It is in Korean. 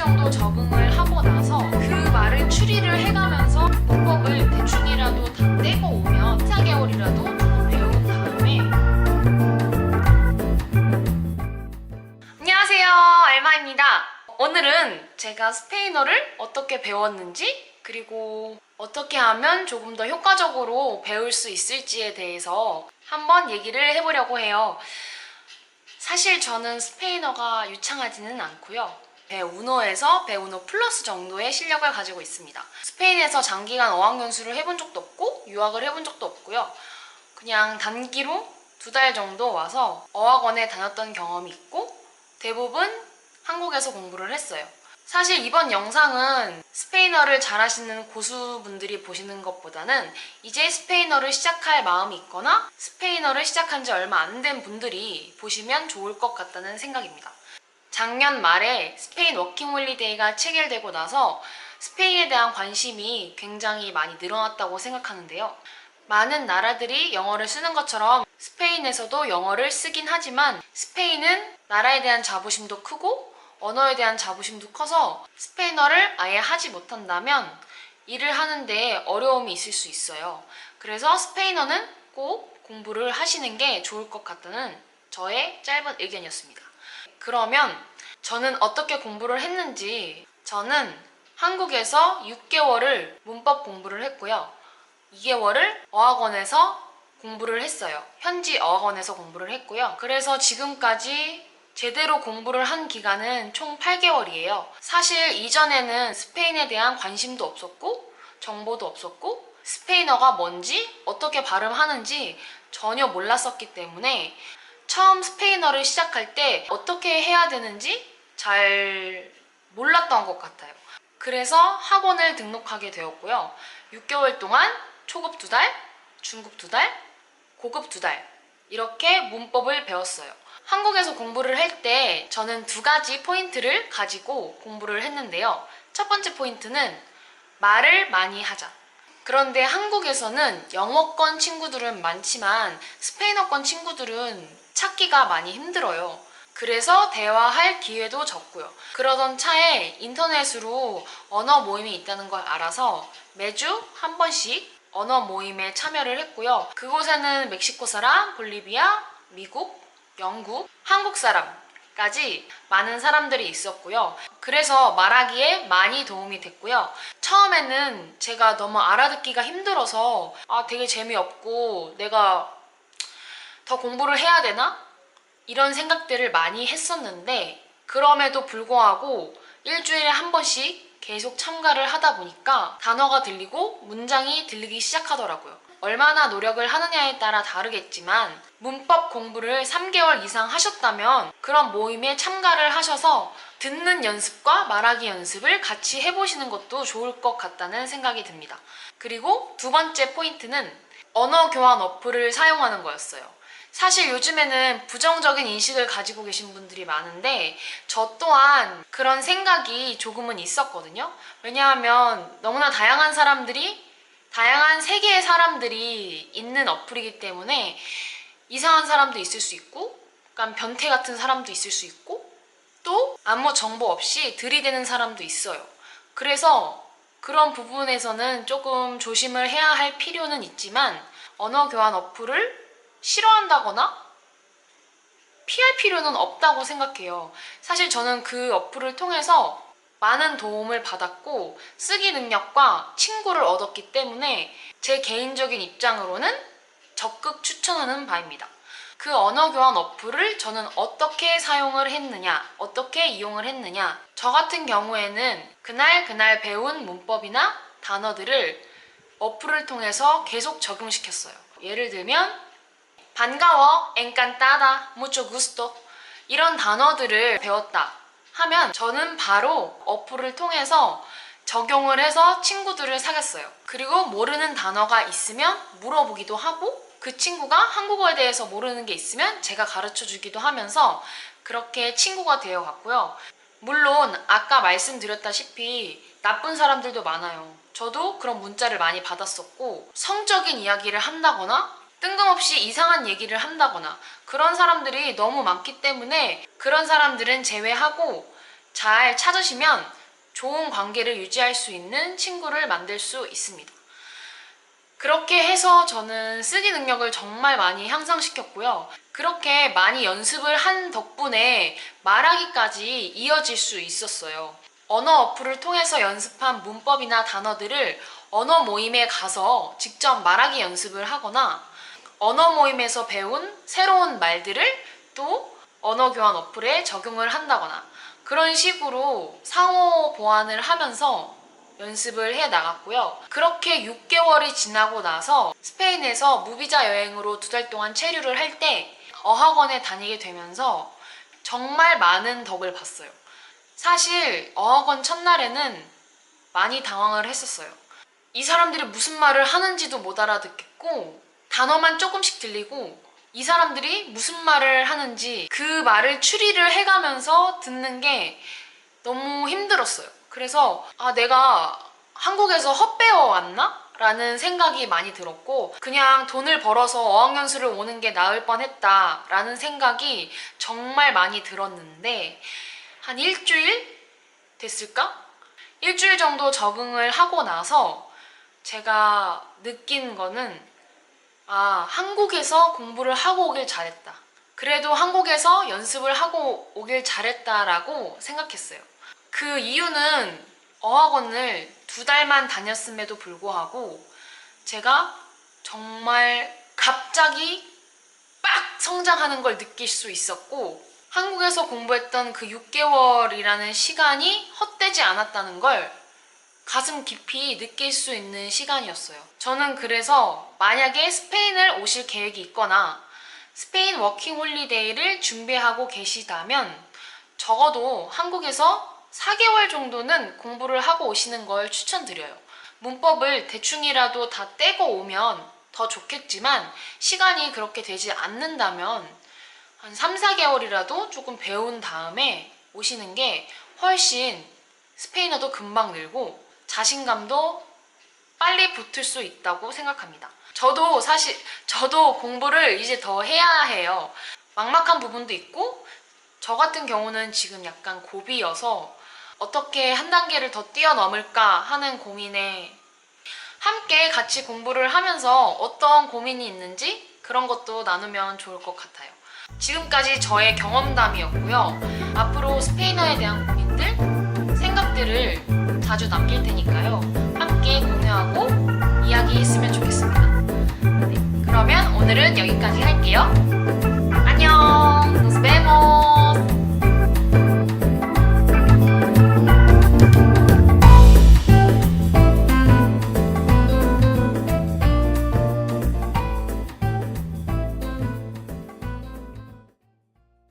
정도 적응을 하고 나서 그 말을 추리를 해가면서 문법을 대충이라도 다 떼고 오면 4개월이라도 배운 다음에. 안녕하세요, 알마입니다. 오늘은 제가 스페인어를 어떻게 배웠는지, 그리고 어떻게 하면 조금 더 효과적으로 배울 수 있을지에 대해서 한번 얘기를 해보려고 해요. 사실 저는 스페인어가 유창하지는 않고요. 배우노에서 배우노 플러스 정도의 실력을 가지고 있습니다. 스페인에서 장기간 어학연수를 해본 적도 없고 유학을 해본 적도 없고요. 그냥 단기로 2달 정도 와서 어학원에 다녔던 경험이 있고 대부분 한국에서 공부를 했어요. 사실 이번 영상은 스페인어를 잘하시는 고수분들이 보시는 것보다는 이제 스페인어를 시작할 마음이 있거나 스페인어를 시작한 지 얼마 안 된 분들이 보시면 좋을 것 같다는 생각입니다. 작년 말에 스페인 워킹홀리데이가 체결되고 나서 스페인에 대한 관심이 굉장히 많이 늘어났다고 생각하는데요. 많은 나라들이 영어를 쓰는 것처럼 스페인에서도 영어를 쓰긴 하지만 스페인은 나라에 대한 자부심도 크고 언어에 대한 자부심도 커서 스페인어를 아예 하지 못한다면 일을 하는데 어려움이 있을 수 있어요. 그래서 스페인어는 꼭 공부를 하시는 게 좋을 것 같다는 저의 짧은 의견이었습니다. 그러면 저는 어떻게 공부를 했는지, 저는 한국에서 6개월을 문법 공부를 했고요. 2개월을 어학원에서 공부를 했어요. 현지 어학원에서 공부를 했고요. 그래서 지금까지 제대로 공부를 한 기간은 총 8개월이에요. 사실 이전에는 스페인에 대한 관심도 없었고 정보도 없었고 스페인어가 뭔지 어떻게 발음하는지 전혀 몰랐었기 때문에 처음 스페인어를 시작할 때 어떻게 해야 되는지 잘 몰랐던 것 같아요. 그래서 학원을 등록하게 되었고요. 6개월 동안 초급 2달, 중급 2달, 고급 2달 이렇게 문법을 배웠어요. 한국에서 공부를 할 때 저는 2가지 포인트를 가지고 공부를 했는데요. 첫 번째 포인트는 말을 많이 하자. 그런데 한국에서는 영어권 친구들은 많지만 스페인어권 친구들은 찾기가 많이 힘들어요. 그래서 대화할 기회도 적고요. 그러던 차에 인터넷으로 언어 모임이 있다는 걸 알아서 매주 한 번씩 언어 모임에 참여를 했고요. 그곳에는 멕시코 사람, 볼리비아, 미국, 영국, 한국 사람까지 많은 사람들이 있었고요. 그래서 말하기에 많이 도움이 됐고요. 처음에는 제가 너무 알아듣기가 힘들어서 되게 재미없고 내가 더 공부를 해야 되나? 이런 생각들을 많이 했었는데 그럼에도 불구하고 일주일에 한 번씩 계속 참가를 하다 보니까 단어가 들리고 문장이 들리기 시작하더라고요. 얼마나 노력을 하느냐에 따라 다르겠지만 문법 공부를 3개월 이상 하셨다면 그런 모임에 참가를 하셔서 듣는 연습과 말하기 연습을 같이 해보시는 것도 좋을 것 같다는 생각이 듭니다. 그리고 2번째 포인트는 언어 교환 어플을 사용하는 거였어요. 사실 요즘에는 부정적인 인식을 가지고 계신 분들이 많은데 저 또한 그런 생각이 조금은 있었거든요. 왜냐하면 너무나 다양한 세계의 사람들이 있는 어플이기 때문에 이상한 사람도 있을 수 있고 약간 변태 같은 사람도 있을 수 있고 또 아무 정보 없이 들이대는 사람도 있어요. 그래서 그런 부분에서는 조금 조심을 해야 할 필요는 있지만 언어 교환 어플을 싫어한다거나 피할 필요는 없다고 생각해요. 사실 저는 그 어플을 통해서 많은 도움을 받았고 쓰기 능력과 친구를 얻었기 때문에 제 개인적인 입장으로는 적극 추천하는 바입니다. 그 언어 교환 어플을 저는 어떻게 사용을 했느냐, 어떻게 이용을 했느냐, 저 같은 경우에는 그날 배운 문법이나 단어들을 어플을 통해서 계속 적용시켰어요. 예를 들면 반가워, encantada, mucho gusto 이런 단어들을 배웠다 하면 저는 바로 어플을 통해서 적용을 해서 친구들을 사귀었어요. 그리고 모르는 단어가 있으면 물어보기도 하고 그 친구가 한국어에 대해서 모르는 게 있으면 제가 가르쳐주기도 하면서 그렇게 친구가 되어갔고요. 물론 아까 말씀드렸다시피 나쁜 사람들도 많아요. 저도 그런 문자를 많이 받았었고 성적인 이야기를 한다거나 뜬금없이 이상한 얘기를 한다거나 그런 사람들이 너무 많기 때문에 그런 사람들은 제외하고 잘 찾으시면 좋은 관계를 유지할 수 있는 친구를 만들 수 있습니다. 그렇게 해서 저는 쓰기 능력을 정말 많이 향상시켰고요. 그렇게 많이 연습을 한 덕분에 말하기까지 이어질 수 있었어요. 언어 어플을 통해서 연습한 문법이나 단어들을 언어 모임에 가서 직접 말하기 연습을 하거나 언어 모임에서 배운 새로운 말들을 또 언어 교환 어플에 적용을 한다거나 그런 식으로 상호 보완을 하면서 연습을 해 나갔고요. 그렇게 6개월이 지나고 나서 스페인에서 무비자 여행으로 2달 동안 체류를 할 때 어학원에 다니게 되면서 정말 많은 덕을 봤어요. 사실 어학원 첫날에는 많이 당황을 했었어요. 이 사람들이 무슨 말을 하는지도 못 알아듣겠고 단어만 조금씩 들리고 이 사람들이 무슨 말을 하는지 그 말을 추리를 해가면서 듣는 게 너무 힘들었어요. 그래서 내가 한국에서 헛배워 왔나? 라는 생각이 많이 들었고 그냥 돈을 벌어서 어학연수를 오는 게 나을 뻔했다 라는 생각이 정말 많이 들었는데 한 일주일 됐을까? 일주일 정도 적응을 하고 나서 제가 느낀 거는 한국에서 공부를 하고 오길 잘했다. 그래도 한국에서 연습을 하고 오길 잘했다라고 생각했어요. 그 이유는 어학원을 2달만 다녔음에도 불구하고 제가 정말 갑자기 빡 성장하는 걸 느낄 수 있었고 한국에서 공부했던 그 6개월이라는 시간이 헛되지 않았다는 걸 가슴 깊이 느낄 수 있는 시간이었어요. 저는 그래서 만약에 스페인을 오실 계획이 있거나 스페인 워킹 홀리데이를 준비하고 계시다면 적어도 한국에서 4개월 정도는 공부를 하고 오시는 걸 추천드려요. 문법을 대충이라도 다 떼고 오면 더 좋겠지만 시간이 그렇게 되지 않는다면 한 3, 4개월이라도 조금 배운 다음에 오시는 게 훨씬 스페인어도 금방 늘고 자신감도 빨리 붙을 수 있다고 생각합니다. 저도 공부를 이제 더 해야 해요. 막막한 부분도 있고 저 같은 경우는 지금 약간 고비여서 어떻게 한 단계를 더 뛰어넘을까 하는 고민에 함께 같이 공부를 하면서 어떤 고민이 있는지 그런 것도 나누면 좋을 것 같아요. 지금까지 저의 경험담이었고요. 앞으로 스페인어에 대한 고민들, 생각들을 자주 남길 테니까요. 함께 공유하고 이야기했으면 좋겠습니다. 네, 그러면 오늘은 여기까지 할게요. 안녕! Nos vemos!